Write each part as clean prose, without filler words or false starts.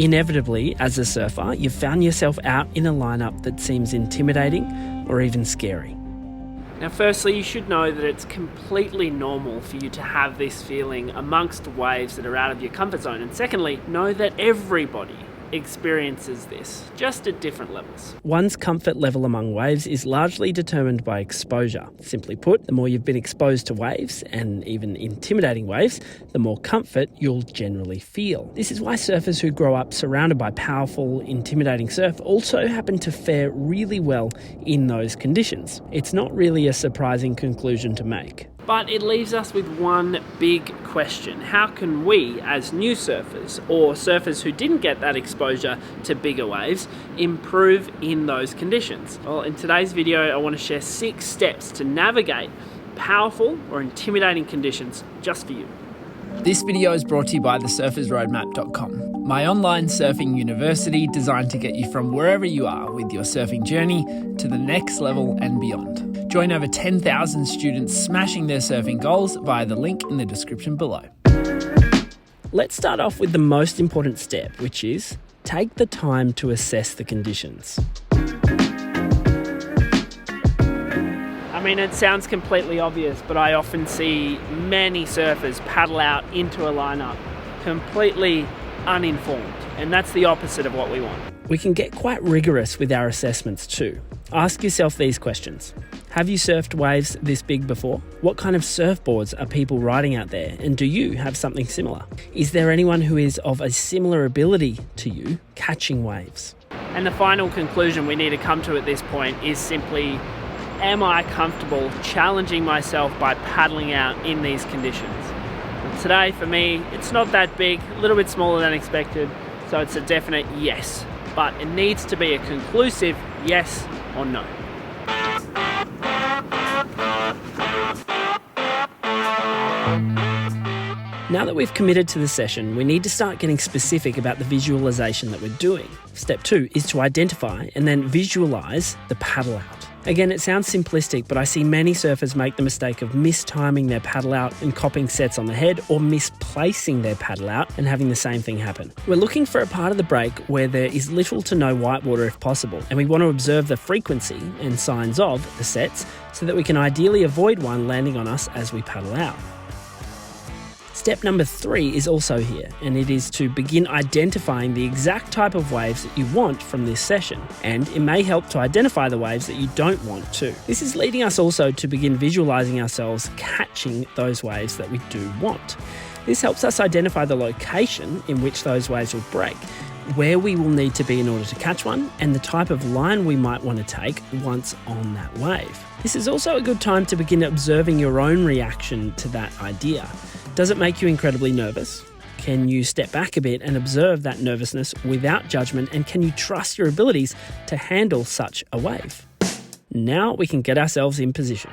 Inevitably, as a surfer, you've found yourself out in a lineup that seems intimidating or even scary. Now, firstly, you should know that it's completely normal for you to have this feeling amongst waves that are out of your comfort zone. And secondly, know that everybody experiences this, just at different levels. One's comfort level among waves is largely determined by exposure. Simply put, the more you've been exposed to waves, and even intimidating waves, the more comfort you'll generally feel. This is why surfers who grow up surrounded by powerful, intimidating surf also happen to fare really well in those conditions. It's not really a surprising conclusion to make. But it leaves us with one big question. How can we, as new surfers, or surfers who didn't get that exposure to bigger waves, improve in those conditions? Well, in today's video, I want to share 6 steps to navigate powerful or intimidating conditions just for you. This video is brought to you by thesurfersroadmap.com, my online surfing university designed to get you from wherever you are with your surfing journey to the next level and beyond. Join over 10,000 students smashing their surfing goals via the link in the description below. Let's start off with the most important step, which is take the time to assess the conditions. I mean, it sounds completely obvious, but I often see many surfers paddle out into a lineup completely uninformed, and that's the opposite of what we want. We can get quite rigorous with our assessments too. Ask yourself these questions. Have you surfed waves this big before? What kind of surfboards are people riding out there, and do you have something similar? Is there anyone who is of a similar ability to you catching waves? And the final conclusion we need to come to at this point is simply, am I comfortable challenging myself by paddling out in these conditions? And today, for me, it's not that big, a little bit smaller than expected, so it's a definite yes. But it needs to be a conclusive yes or no. Now that we've committed to the session, we need to start getting specific about the visualization that we're doing. Step 2 is to identify and then visualize the paddle out. Again, it sounds simplistic, but I see many surfers make the mistake of mistiming their paddle out and copping sets on the head, or misplacing their paddle out and having the same thing happen. We're looking for a part of the break where there is little to no whitewater if possible, and we want to observe the frequency and signs of the sets so that we can ideally avoid one landing on us as we paddle out. Step number 3 is also here, and it is to begin identifying the exact type of waves that you want from this session, and it may help to identify the waves that you don't want too. This is leading us also to begin visualizing ourselves catching those waves that we do want. This helps us identify the location in which those waves will break, where we will need to be in order to catch one, and the type of line we might want to take once on that wave. This is also a good time to begin observing your own reaction to that idea. Does it make you incredibly nervous? Can you step back a bit and observe that nervousness without judgment, and can you trust your abilities to handle such a wave? Now we can get ourselves in position.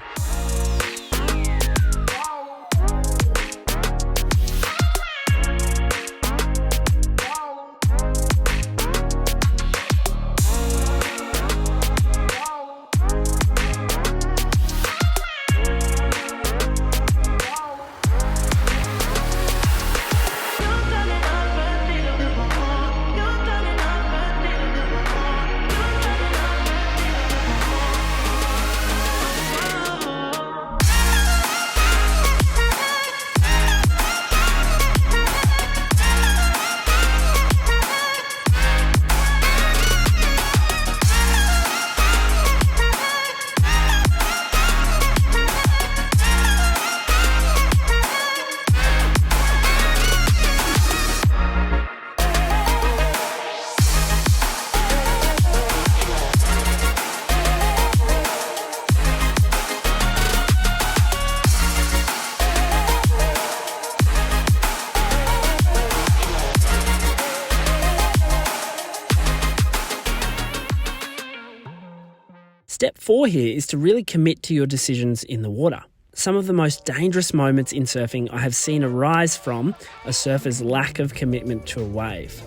Step 4 here is to really commit to your decisions in the water. Some of the most dangerous moments in surfing I have seen arise from a surfer's lack of commitment to a wave.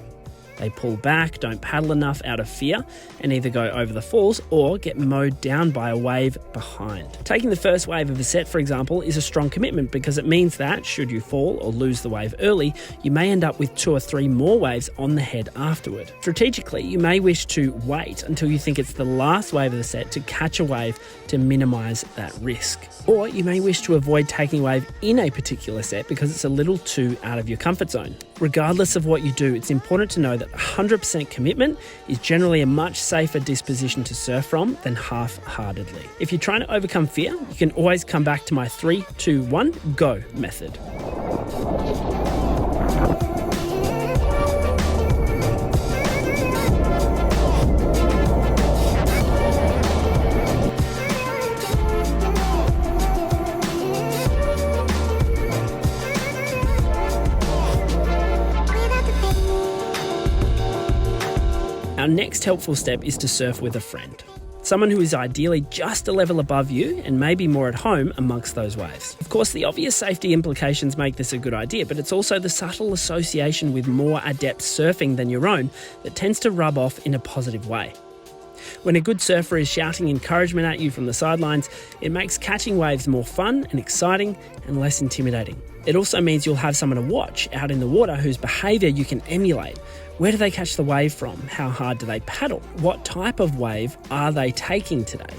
They pull back, don't paddle enough out of fear, and either go over the falls or get mowed down by a wave behind. Taking the first wave of a set, for example, is a strong commitment because it means that, should you fall or lose the wave early, you may end up with 2 or 3 more waves on the head afterward. Strategically, you may wish to wait until you think it's the last wave of the set to catch a wave to minimise that risk. Or you may wish to avoid taking a wave in a particular set because it's a little too out of your comfort zone. Regardless of what you do, it's important to know that 100% commitment is generally a much safer disposition to surf from than half-heartedly. If you're trying to overcome fear, you can always come back to my 3, 2, 1, go method. Our next helpful step is to surf with a friend. Someone who is ideally just a level above you and maybe more at home amongst those waves. Of course, the obvious safety implications make this a good idea, but it's also the subtle association with more adept surfing than your own that tends to rub off in a positive way. When a good surfer is shouting encouragement at you from the sidelines, it makes catching waves more fun and exciting and less intimidating. It also means you'll have someone to watch out in the water whose behaviour you can emulate. Where do they catch the wave from? How hard do they paddle? What type of wave are they taking today?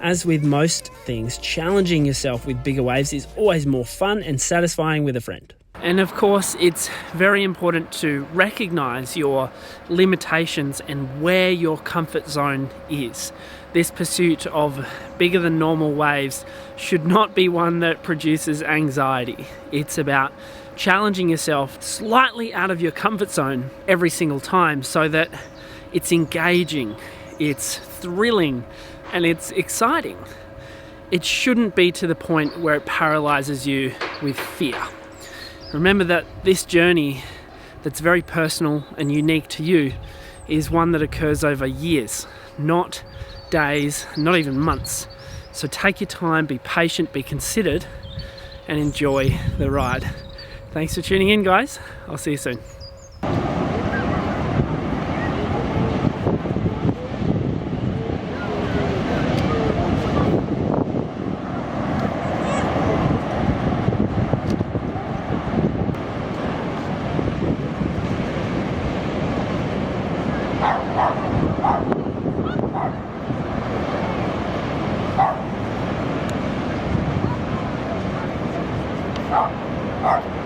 As with most things, challenging yourself with bigger waves is always more fun and satisfying with a friend. And of course, it's very important to recognise your limitations and where your comfort zone is. This pursuit of bigger than normal waves should not be one that produces anxiety. It's about challenging yourself slightly out of your comfort zone every single time so that it's engaging, it's thrilling, and it's exciting. It shouldn't be to the point where it paralyzes you with fear. Remember that this journey that's very personal and unique to you is one that occurs over years, not days, not even months. So take your time, be patient, be considered, and enjoy the ride. Thanks for tuning in, guys. I'll see you soon. All right.